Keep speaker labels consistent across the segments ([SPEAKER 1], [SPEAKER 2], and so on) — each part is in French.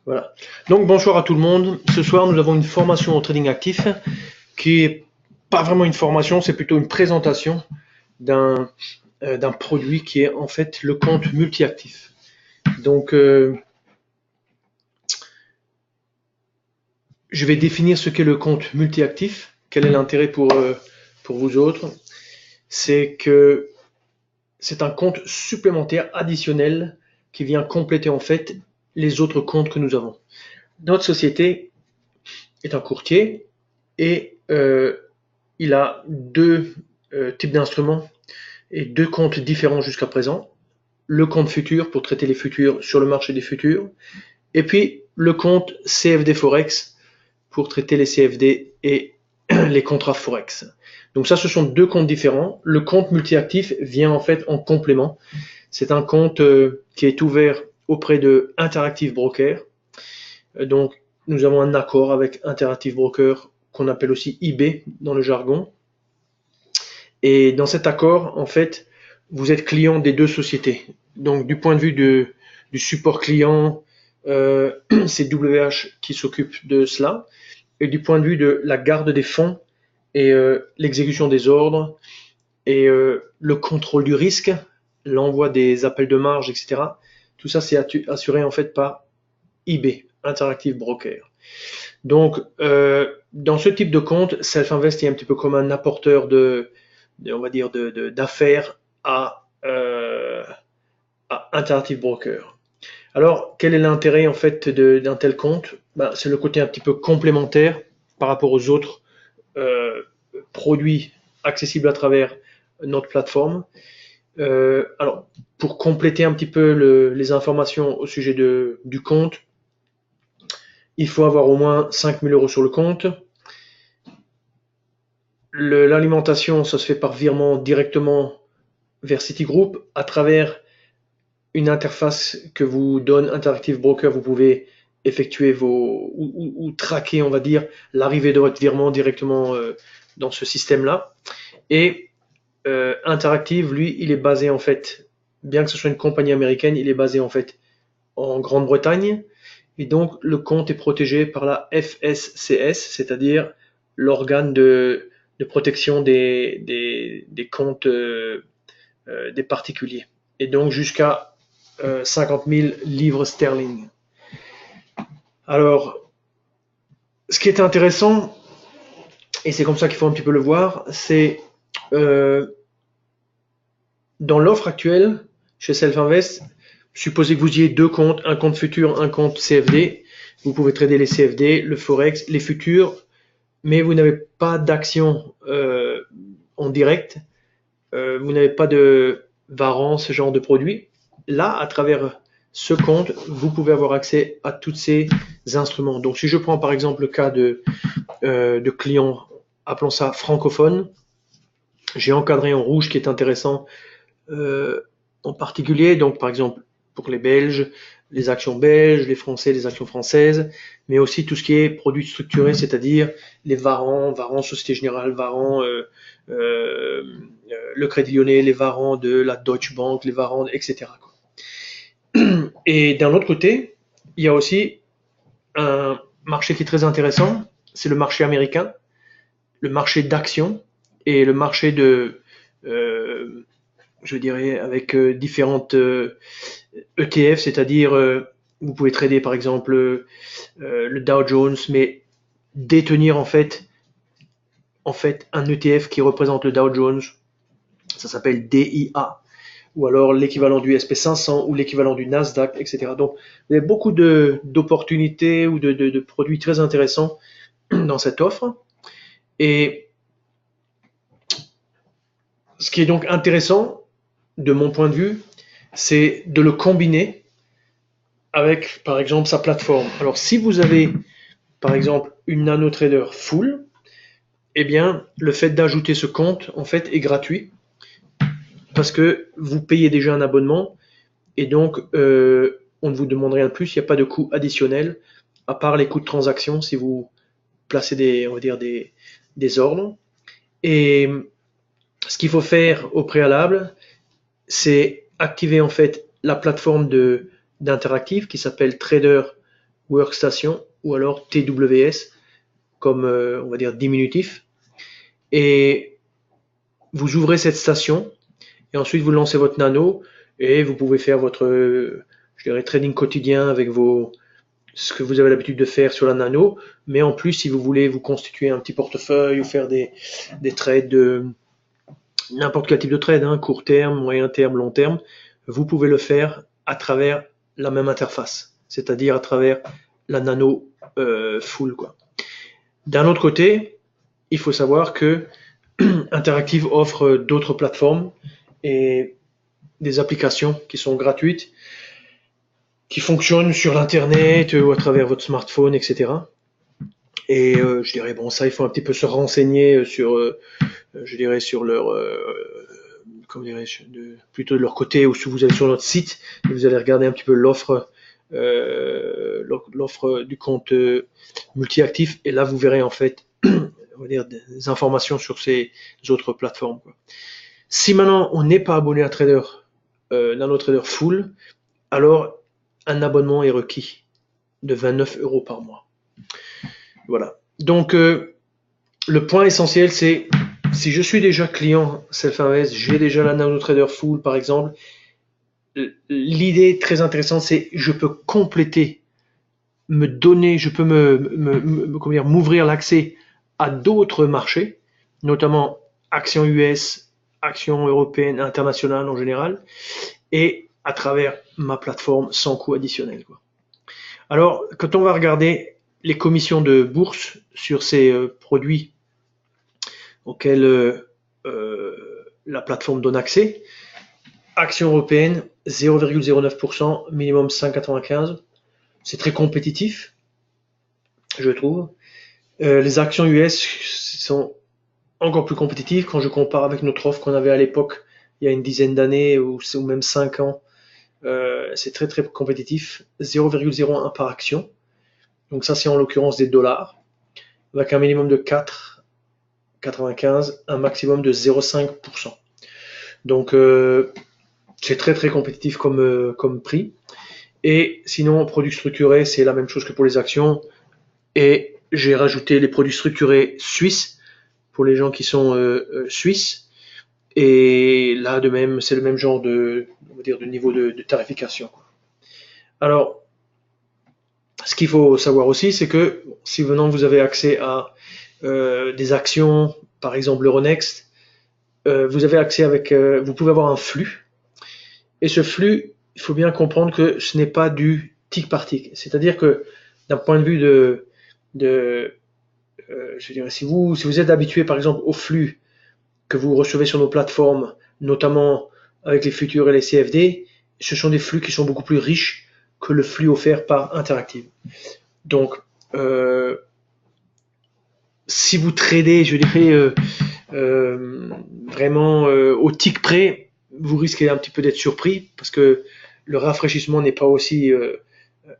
[SPEAKER 1] Voilà. Donc bonsoir à tout le monde. Ce soir, nous avons une formation au trading actif qui est pas vraiment une formation, c'est plutôt une présentation d'un d'un produit qui est en fait le compte multi-actif. Donc je vais définir ce qu'est le compte multi-actif. Quel est l'intérêt pour vous autres? C'est que c'est un compte supplémentaire additionnel qui vient compléter en fait les autres comptes que nous avons. Notre société est un courtier et il a deux types d'instruments et deux comptes différents jusqu'à présent. Le compte futur pour traiter les futurs sur le marché des futurs, et puis le compte CFD Forex pour traiter les CFD et les contrats Forex. Donc ça, ce sont deux comptes différents. Le compte multi-actif vient en fait en complément. C'est un compte qui est ouvert auprès de Interactive Broker. Donc nous avons un accord avec Interactive Broker qu'on appelle aussi IB dans le jargon. Et dans cet accord, en fait, vous êtes client des deux sociétés. Donc, du point de vue du support client, c'est WH qui s'occupe de cela. Et du point de vue de la garde des fonds et l'exécution des ordres et le contrôle du risque, l'envoi des appels de marge, etc. Tout ça, c'est assuré en fait par IB, Interactive Broker. Donc, dans ce type de compte, Self-Invest est un petit peu comme un apporteur on va dire, d'affaires à Interactive Broker. Alors, quel est l'intérêt en fait d'un tel compte? C'est le côté un petit peu complémentaire par rapport aux autres produits accessibles à travers notre plateforme. Alors, pour compléter un petit peu les informations au sujet du compte, il faut avoir au moins 5 000 € sur le compte. L'alimentation, ça se fait par virement directement vers Citigroup à travers une interface que vous donne Interactive Broker. Vous pouvez effectuer ou traquer, on va dire, l'arrivée de votre virement directement dans ce système-là. Et Interactive, lui, il est basé en fait, bien que ce soit une compagnie américaine, il est basé en fait en Grande-Bretagne. Et donc, le compte est protégé par la FSCS, c'est-à-dire l'organe de protection des comptes des particuliers. Et donc, jusqu'à 50 000 livres sterling. Alors, ce qui est intéressant, et c'est comme ça qu'il faut un petit peu le voir, c'est dans l'offre actuelle, chez Self-Invest, supposez que vous ayez deux comptes, un compte futur, un compte CFD. Vous pouvez trader les CFD, le Forex, les futurs, mais vous n'avez pas d'action en direct. Vous n'avez pas de Varan, ce genre de produit. Là, à travers ce compte, vous pouvez avoir accès à tous ces instruments. Donc, si je prends par exemple le cas de clients, appelons ça francophones, j'ai encadré en rouge qui est intéressant en particulier. Donc, par exemple, pour les Belges, les actions belges, les Français, les actions françaises, mais aussi tout ce qui est produits structurés, c'est-à-dire les Varan, Société Générale, Varan, le Crédit Lyonnais, les Varan de la Deutsche Bank, les Varan, etc. Et d'un autre côté, il y a aussi un marché qui est très intéressant, c'est le marché américain, le marché d'actions et le marché je dirais, avec différentes ETF, c'est-à-dire vous pouvez trader par exemple le Dow Jones, mais détenir en fait un ETF qui représente le Dow Jones, ça s'appelle DIA, ou alors l'équivalent du SP500 ou l'équivalent du Nasdaq, etc. Donc, il y a beaucoup d'opportunités ou de produits très intéressants dans cette offre. Et ce qui est donc intéressant, de mon point de vue, c'est de le combiner avec, par exemple, sa plateforme. Alors, si vous avez, par exemple, une NanoTrader full, eh bien, le fait d'ajouter ce compte, en fait, est gratuit parce que vous payez déjà un abonnement et donc on ne vous demande rien de plus. Il n'y a pas de coût additionnel à part les coûts de transaction si vous placez on va dire des ordres. Et ce qu'il faut faire au préalable, c'est activer en fait la plateforme d'Interactive qui s'appelle Trader Workstation ou alors TWS comme on va dire diminutif. Et vous ouvrez cette station et ensuite vous lancez votre nano et vous pouvez faire votre je dirais trading quotidien avec ce que vous avez l'habitude de faire sur la nano, mais en plus si vous voulez vous constituer un petit portefeuille ou faire des trades de n'importe quel type de trade, hein, court terme, moyen terme, long terme, vous pouvez le faire à travers la même interface, c'est-à-dire à travers la nano full, quoi. D'un autre côté, il faut savoir que Interactive offre d'autres plateformes et des applications qui sont gratuites, qui fonctionnent sur l'internet ou à travers votre smartphone, etc. Et je dirais bon, ça il faut un petit peu se renseigner sur, je dirais sur leur, comment dirais-je, plutôt de leur côté, ou si vous allez sur notre site et vous allez regarder un petit peu l'offre du compte multi-actif, et là vous verrez en fait on va dire des informations sur ces autres plateformes, quoi. Si maintenant on n'est pas abonné à NanoTrader Full, alors un abonnement est requis de 29 € par mois. Voilà. Donc le point essentiel, c'est si je suis déjà client Self-Invest, j'ai déjà la NanoTrader Full par exemple, l'idée très intéressante, c'est je peux compléter, me donner, je peux m'ouvrir l'accès à d'autres marchés, notamment actions US, actions européennes, internationales en général, et à travers ma plateforme sans coût additionnel, quoi. Alors, quand on va regarder les commissions de bourse sur ces produits auxquels la plateforme donne accès, actions européennes 0,09%, minimum 5,95, c'est très compétitif, je trouve. Les actions US sont encore plus compétitives quand je compare avec notre offre qu'on avait à l'époque, il y a une dizaine d'années ou même 5 ans. C'est très très compétitif, 0,01 par action. Donc ça c'est en l'occurrence des dollars, avec un minimum de 4,95, un maximum de 0,5%. Donc c'est très très compétitif comme prix. Et sinon, produits structurés, c'est la même chose que pour les actions. Et j'ai rajouté les produits structurés suisses pour les gens qui sont suisses. Et là, de même, c'est le même genre de niveau de tarification. Alors, ce qu'il faut savoir aussi, c'est que si maintenant vous avez accès à des actions, par exemple l'Euronext, vous avez accès vous pouvez avoir un flux. Et ce flux, il faut bien comprendre que ce n'est pas du tick par tick. C'est-à-dire que d'un point de vue je dirais, si vous êtes habitué par exemple au flux que vous recevez sur nos plateformes, notamment avec les futurs et les CFD, ce sont des flux qui sont beaucoup plus riches que le flux offert par Interactive. Donc, si vous tradez, je dirais, vraiment au tick près, vous risquez un petit peu d'être surpris parce que le rafraîchissement n'est pas aussi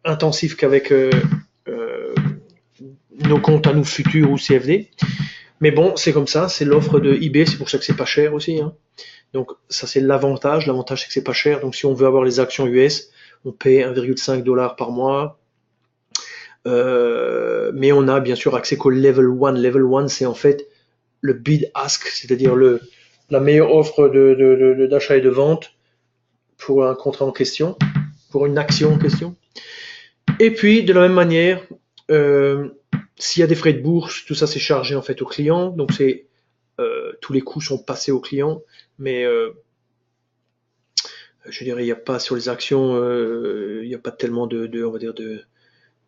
[SPEAKER 1] intensif qu'avec nos comptes à nous futurs ou CFD. Mais bon, c'est comme ça, c'est l'offre de eBay, c'est pour ça que c'est pas cher aussi, hein. Donc ça c'est l'avantage c'est que c'est pas cher. Donc si on veut avoir les actions US, on paie 1,5 $ par mois. Mais on a bien sûr accès qu'au level 1. Level 1, c'est en fait le bid ask, c'est-à-dire la meilleure offre d'achat et de vente pour un contrat en question, pour une action en question. Et puis de la même manière, s'il y a des frais de bourse, tout ça c'est chargé en fait au client, donc tous les coûts sont passés au client, mais je dirais il n'y a pas sur les actions, il n'y a pas tellement on va dire de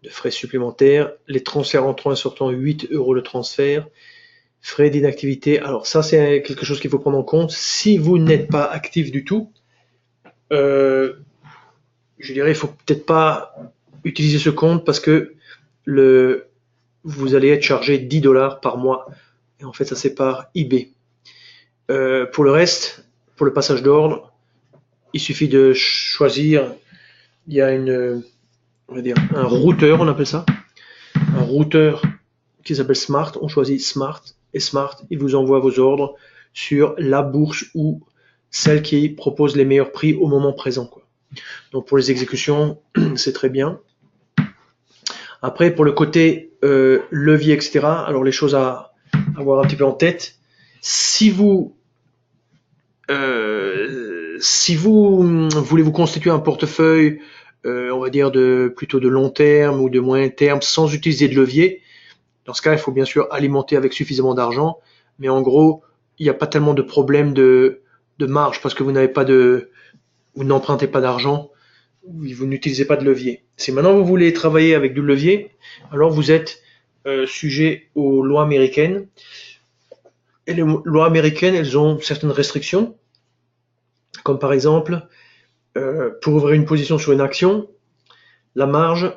[SPEAKER 1] frais supplémentaires. Les transferts entrants et sortants, 8 € le transfert. Frais d'inactivité, alors ça c'est quelque chose qu'il faut prendre en compte. Si vous n'êtes pas actif du tout, je dirais il faut peut-être pas utiliser ce compte parce que vous allez être chargé 10 $ par mois. Et en fait ça c'est par eBay. Pour le reste, pour le passage d'ordre, il suffit de choisir, il y a on va dire un routeur, on appelle ça, un routeur qui s'appelle Smart, on choisit Smart, et Smart, il vous envoie vos ordres sur la bourse ou celle qui propose les meilleurs prix au moment présent, quoi. Donc pour les exécutions, c'est très bien. Après, pour le côté levier, etc., alors les choses à avoir un petit peu en tête. Si vous voulez vous constituer un portefeuille, on va dire plutôt de long terme ou de moyen terme, sans utiliser de levier, dans ce cas, il faut bien sûr alimenter avec suffisamment d'argent, mais en gros, il n'y a pas tellement de problème de marge parce que vous n'empruntez pas d'argent, vous n'utilisez pas de levier. Si maintenant vous voulez travailler avec du levier, alors vous êtes sujet aux lois américaines. Et les lois américaines, elles ont certaines restrictions, comme par exemple, pour ouvrir une position sur une action, la marge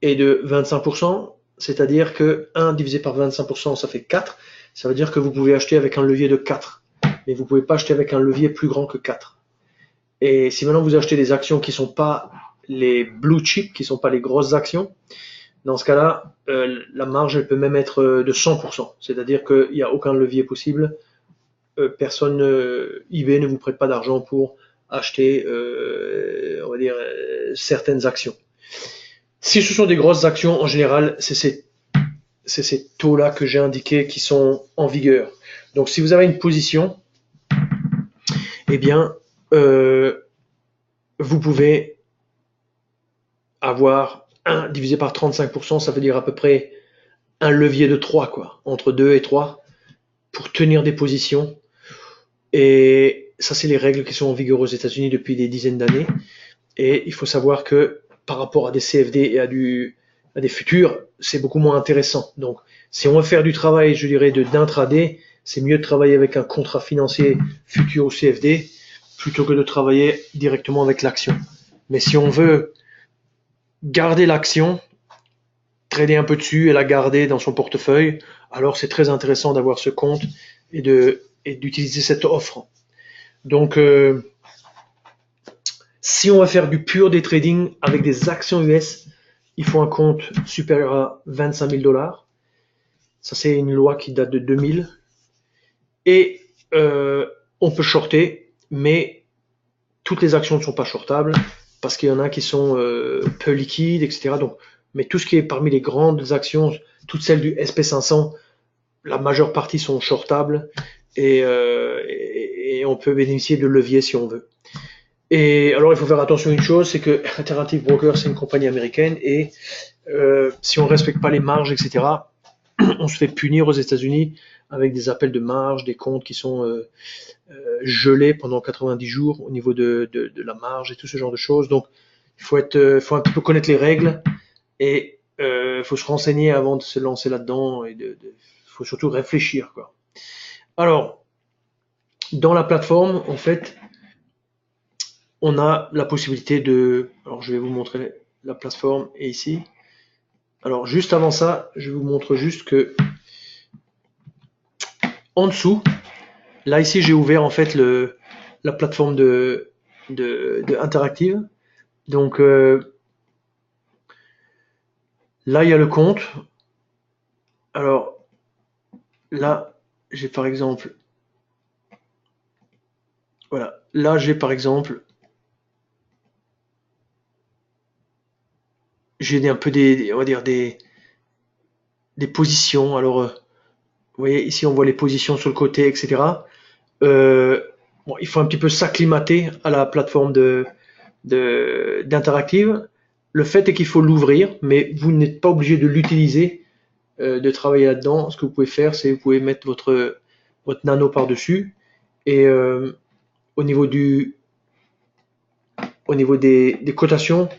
[SPEAKER 1] est de 25%, c'est-à-dire que 1 divisé par 25%, ça fait 4. Ça veut dire que vous pouvez acheter avec un levier de 4, mais vous ne pouvez pas acheter avec un levier plus grand que 4. Et si maintenant vous achetez des actions qui ne sont pas les blue chips, qui ne sont pas les grosses actions, dans ce cas-là, la marge elle peut même être de 100%, c'est-à-dire qu'il n'y a aucun levier possible. Personne, eBay ne vous prête pas d'argent pour acheter, on va dire, certaines actions. Si ce sont des grosses actions, en général, c'est ces taux-là que j'ai indiqués qui sont en vigueur. Donc, si vous avez une position, eh bien, vous pouvez avoir 1 divisé par 35%, ça veut dire à peu près un levier de 3, quoi, entre 2 et 3, pour tenir des positions. Et ça, c'est les règles qui sont en vigueur aux États-Unis depuis des dizaines d'années. Et il faut savoir que par rapport à des CFD et à des futurs, c'est beaucoup moins intéressant. Donc, si on veut faire du travail, je dirais, d'intraday, c'est mieux de travailler avec un contrat financier futur ou CFD plutôt que de travailler directement avec l'action. Mais si on veut garder l'action, trader un peu dessus et la garder dans son portefeuille, alors c'est très intéressant d'avoir ce compte et d'utiliser cette offre. Donc, si on va faire du pur day trading avec des actions US, il faut un compte supérieur à 25 000 $. Ça, c'est une loi qui date de 2000. Et on peut shorter, mais toutes les actions ne sont pas shortables parce qu'il y en a qui sont peu liquides, etc. Donc, mais tout ce qui est parmi les grandes actions, toutes celles du SP500, la majeure partie sont shortables et on peut bénéficier de levier si on veut. Et alors, il faut faire attention à une chose, c'est que Interactive Brokers, c'est une compagnie américaine et si on ne respecte pas les marges, etc., on se fait punir aux États-Unis avec des appels de marge, des comptes qui sont gelés pendant 90 jours au niveau de la marge et tout ce genre de choses. Donc, il faut un petit peu connaître les règles et il faut se renseigner avant de se lancer là-dedans et faut surtout réfléchir, quoi. Alors, dans la plateforme, en fait, on a la possibilité alors je vais vous montrer la plateforme et ici. Alors juste avant ça, je vous montre juste que en dessous, là ici j'ai ouvert en fait la plateforme de Interactive. Donc là il y a le compte. Alors là j'ai par exemple, voilà, là j'ai par exemple, j'ai un peu on va dire des positions. Alors vous voyez ici on voit les positions sur le côté, etc. Bon, il faut un petit peu s'acclimater à la plateforme d'Interactive. Le fait est qu'il faut l'ouvrir, mais vous n'êtes pas obligé de l'utiliser, de travailler là-dedans. Ce que vous pouvez faire, c'est vous pouvez mettre votre nano par-dessus et au niveau des cotations,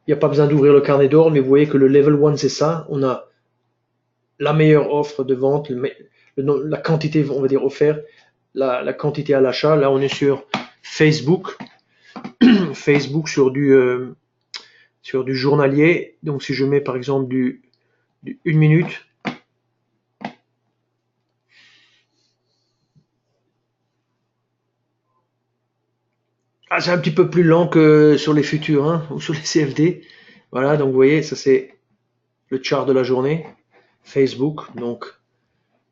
[SPEAKER 1] il n'y a pas besoin d'ouvrir le carnet d'ordre, mais vous voyez que le level 1 c'est ça. On a la meilleure offre de vente, la quantité, on va dire, offerte, la quantité à l'achat. Là, on est sur Facebook, Facebook sur du journalier. Donc, si je mets par exemple du 1 minute, c'est un petit peu plus lent que sur les futurs, hein, ou sur les CFD. Voilà, donc vous voyez, ça c'est le chart de la journée. Facebook, donc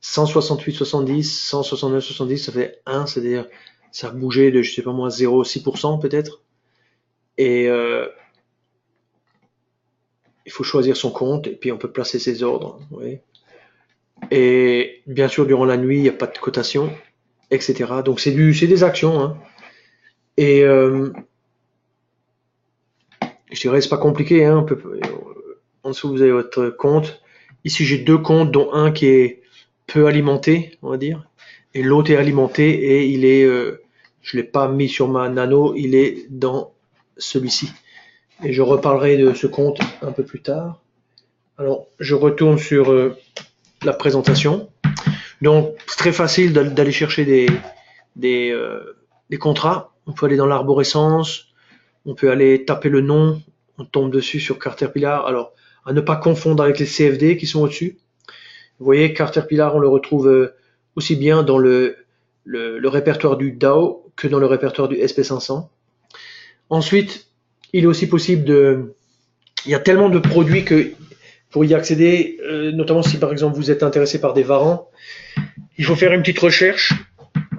[SPEAKER 1] 168,70, 169,70, ça fait 1, c'est-à-dire ça a bougé de, je sais pas moi, 0,6% peut-être. Et il faut choisir son compte et puis on peut placer ses ordres. Oui. Et bien sûr, durant la nuit, il n'y a pas de cotation, etc. Donc c'est des actions. Hein. Et je dirais, c'est pas compliqué. Hein, en dessous, vous avez votre compte. Ici, j'ai deux comptes, dont un qui est peu alimenté, on va dire, et l'autre est alimenté et je l'ai pas mis sur ma nano, il est dans celui-ci. Et je reparlerai de ce compte un peu plus tard. Alors, je retourne sur la présentation. Donc, c'est très facile d'aller chercher des contrats. On peut aller dans l'arborescence, on peut aller taper le nom, on tombe dessus sur Caterpillar. Alors, à ne pas confondre avec les CFD qui sont au-dessus. Vous voyez, Caterpillar, on le retrouve aussi bien dans le répertoire du DAO que dans le répertoire du SP500. Ensuite, il est aussi possible il y a tellement de produits que pour y accéder, notamment si par exemple vous êtes intéressé par des varans, il faut faire une petite recherche.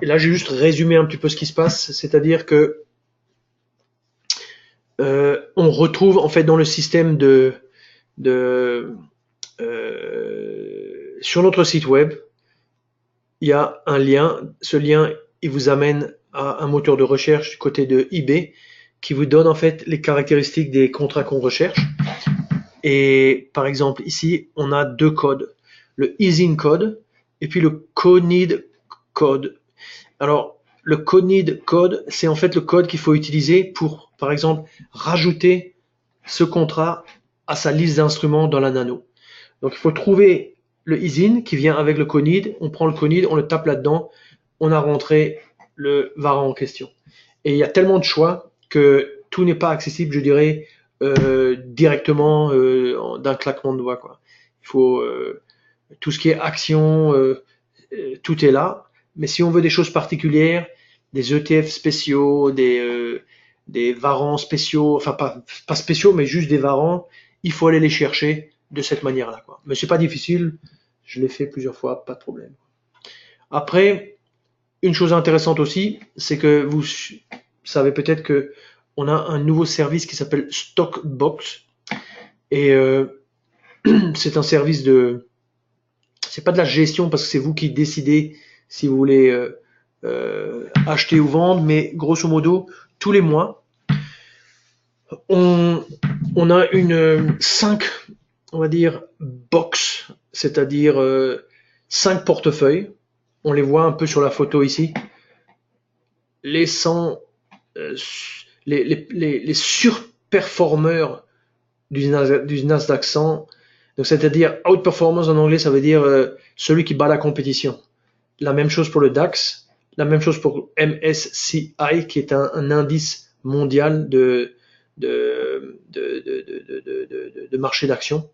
[SPEAKER 1] Et là, j'ai juste résumé un petit peu ce qui se passe, c'est-à-dire que on retrouve en fait dans le système sur notre site web, il y a un lien. Ce lien, il vous amène à un moteur de recherche du côté de eBay qui vous donne en fait les caractéristiques des contrats qu'on recherche. Et par exemple, ici, on a deux codes. Le EasyIn code et puis le CodeNeed code. Alors, le CodeNeed code, c'est en fait le code qu'il faut utiliser pour, par exemple, rajouter ce contrat à sa liste d'instruments dans la nano. Donc, il faut trouver le EasyIn qui vient avec le CodeNeed. On prend le CodeNeed, on le tape là-dedans, on a rentré le varan en question. Et il y a tellement de choix que tout n'est pas accessible, je dirais, directement d'un claquement de doigts, quoi. Il faut tout ce qui est action, tout est là. Mais si on veut des choses particulières, des ETF spéciaux, des varans spéciaux, enfin pas spéciaux, mais juste des varans, il faut aller les chercher de cette manière-là, quoi. Mais c'est pas difficile, je l'ai fait plusieurs fois, pas de problème. Après, une chose intéressante aussi, c'est que vous savez peut-être que on a un nouveau service qui s'appelle Stockbox et c'est un service c'est pas de la gestion parce que c'est vous qui décidez si vous voulez acheter ou vendre, mais grosso modo tous les mois on a 5, on va dire box, c'est-à-dire 5 portefeuilles. On les voit un peu sur la photo ici. Les 100 les surperformeurs du Nasdaq 100. Donc, c'est-à-dire outperformance en anglais, ça veut dire celui qui bat la compétition. La même chose pour le DAX, la même chose pour MSCI, qui est un indice mondial de marché d'actions.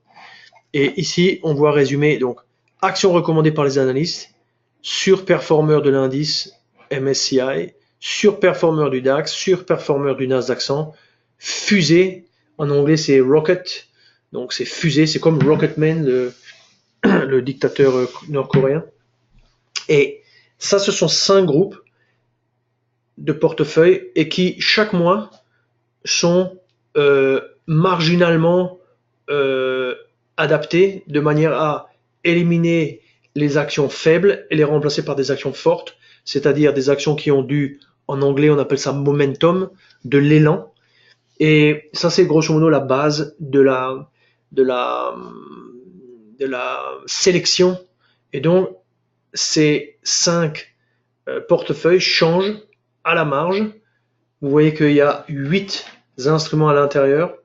[SPEAKER 1] Et ici, on voit résumé, donc, actions recommandées par les analystes, surperformeur de l'indice MSCI, surperformeur du DAX, surperformeur du Nasdaq 100, fusée, en anglais c'est rocket, donc c'est fusée, c'est comme Rocketman, le dictateur nord-coréen. Et ça, ce sont 5 groupes de portefeuilles et qui, chaque mois, sont marginalement adaptés de manière à éliminer les actions faibles et les remplacer par des actions fortes, c'est-à-dire des actions qui ont en anglais on appelle ça momentum, de l'élan. Et ça c'est grosso modo la base de la sélection. Et donc ces 5 portefeuilles changent à la marge. Vous voyez qu'il y a 8 instruments à l'intérieur.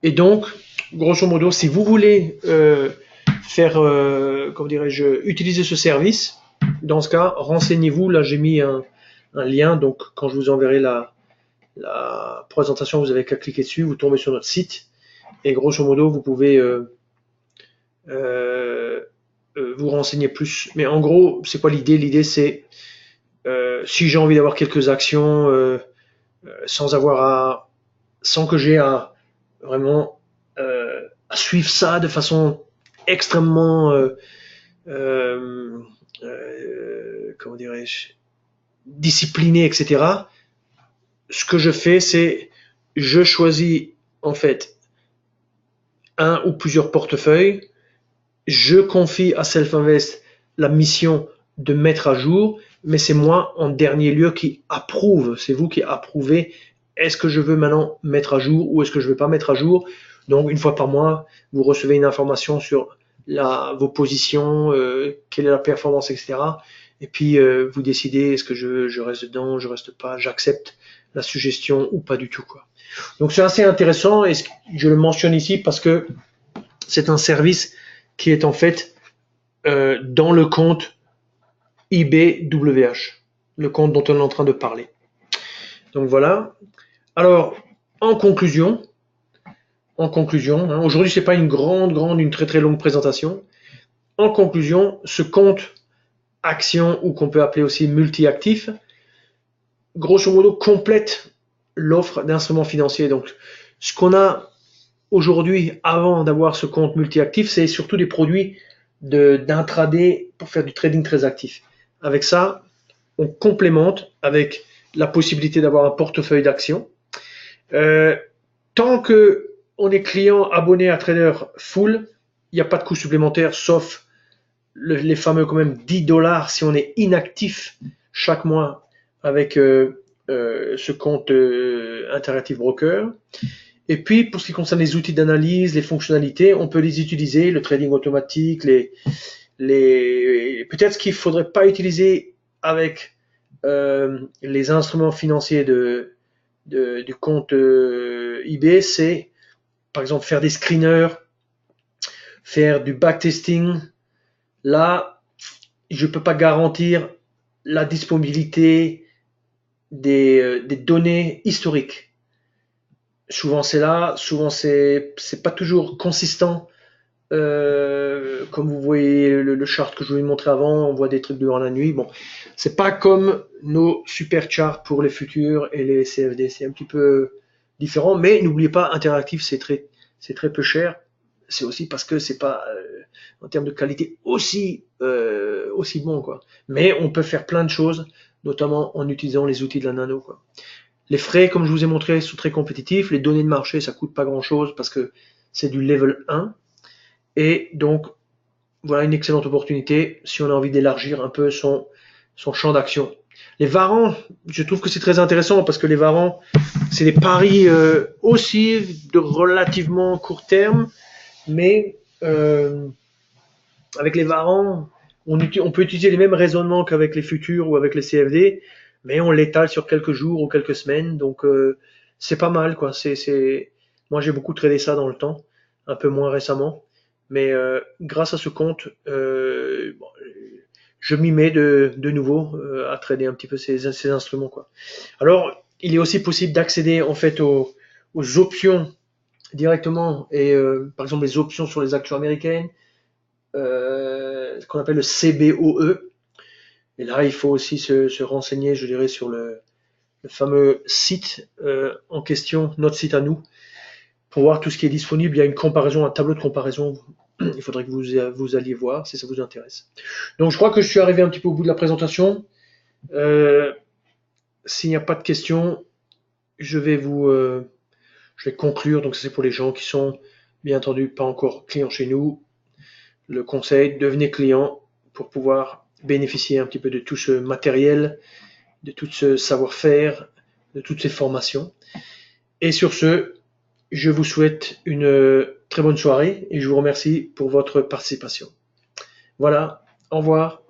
[SPEAKER 1] Et donc, grosso modo, si vous voulez utiliser ce service, dans ce cas, renseignez-vous. Là, j'ai mis un lien. Donc, quand je vous enverrai la présentation, vous avez qu'à cliquer dessus. Vous tombez sur notre site. Et grosso modo, vous pouvez vous renseigner plus. Mais en gros, c'est quoi l'idée? L'idée, c'est si j'ai envie d'avoir quelques actions sans que j'ai à vraiment à suivre ça de façon extrêmement comment dirais-je, disciplinée, etc. Ce que je fais, c'est je choisis en fait un ou plusieurs portefeuilles. Je confie à Self-Invest la mission de mettre à jour, mais c'est moi en dernier lieu qui approuve. C'est vous qui approuvez. Est-ce que je veux maintenant mettre à jour ou est-ce que je ne veux pas mettre à jour? Donc une fois par mois, vous recevez une information sur vos positions, quelle est la performance, etc. Et puis vous décidez est-ce que je reste dedans, je reste pas, j'accepte la suggestion ou pas du tout, quoi. Donc c'est assez intéressant et je le mentionne ici parce que c'est un service qui est en fait dans le compte IBWH, le compte dont on est en train de parler. Donc voilà. Alors, en conclusion, aujourd'hui c'est pas une très très longue présentation. En conclusion, ce compte action ou qu'on peut appeler aussi multi-actif, grosso modo complète l'offre d'instruments financiers. Donc, ce qu'on a aujourd'hui, avant d'avoir ce compte multi-actif, c'est surtout des produits d'intraday pour faire du trading très actif. Avec ça, on complémente avec la possibilité d'avoir un portefeuille d'actions. Tant que on est client abonné à Trader Full, il n'y a pas de coût supplémentaire, sauf les fameux quand même $10 si on est inactif chaque mois avec ce compte Interactive Broker. Et puis, pour ce qui concerne les outils d'analyse, les fonctionnalités, on peut les utiliser, le trading automatique, peut-être ce qu'il ne faudrait pas utiliser avec les instruments financiers du compte IB, c'est par exemple faire des screeners, faire du backtesting. Là, je ne peux pas garantir la disponibilité des données historiques. Souvent c'est là, souvent c'est pas toujours consistant. Comme vous voyez le chart que je vous ai montré avant, on voit des trucs durant la nuit. Bon, c'est pas comme nos super charts pour les futurs et les CFD, c'est un petit peu différent. Mais n'oubliez pas, interactif c'est très peu cher. C'est aussi parce que c'est pas en termes de qualité aussi bon, quoi. Mais on peut faire plein de choses, notamment en utilisant les outils de la nano, quoi. Les frais, comme je vous ai montré, sont très compétitifs. Les données de marché, ça coûte pas grand-chose parce que c'est du level 1. Et donc, voilà une excellente opportunité si on a envie d'élargir un peu son champ d'action. Les varants, je trouve que c'est très intéressant parce que les varants, c'est des paris aussi de relativement court terme, mais avec les varants, on peut utiliser les mêmes raisonnements qu'avec les futurs ou avec les CFD, mais on l'étale sur quelques jours ou quelques semaines, donc c'est pas mal, quoi. Moi j'ai beaucoup tradé ça dans le temps, un peu moins récemment, mais grâce à ce compte, je m'y mets de nouveau à trader un petit peu ces instruments, quoi. Alors, il est aussi possible d'accéder en fait aux options directement et par exemple les options sur les actions américaines, ce qu'on appelle le CBOE. Et là, il faut aussi se renseigner, je dirais, sur le fameux site en question, notre site à nous, pour voir tout ce qui est disponible. Il y a une comparaison, un tableau de comparaison. Il faudrait que vous alliez voir si ça vous intéresse. Donc, je crois que je suis arrivé un petit peu au bout de la présentation. S'il n'y a pas de questions, je vais conclure. Donc, c'est pour les gens qui sont, bien entendu, pas encore clients chez nous. Le conseil, devenez client pour pouvoir bénéficier un petit peu de tout ce matériel, de tout ce savoir-faire, de toutes ces formations. Et sur ce, je vous souhaite une très bonne soirée et je vous remercie pour votre participation. Voilà, au revoir.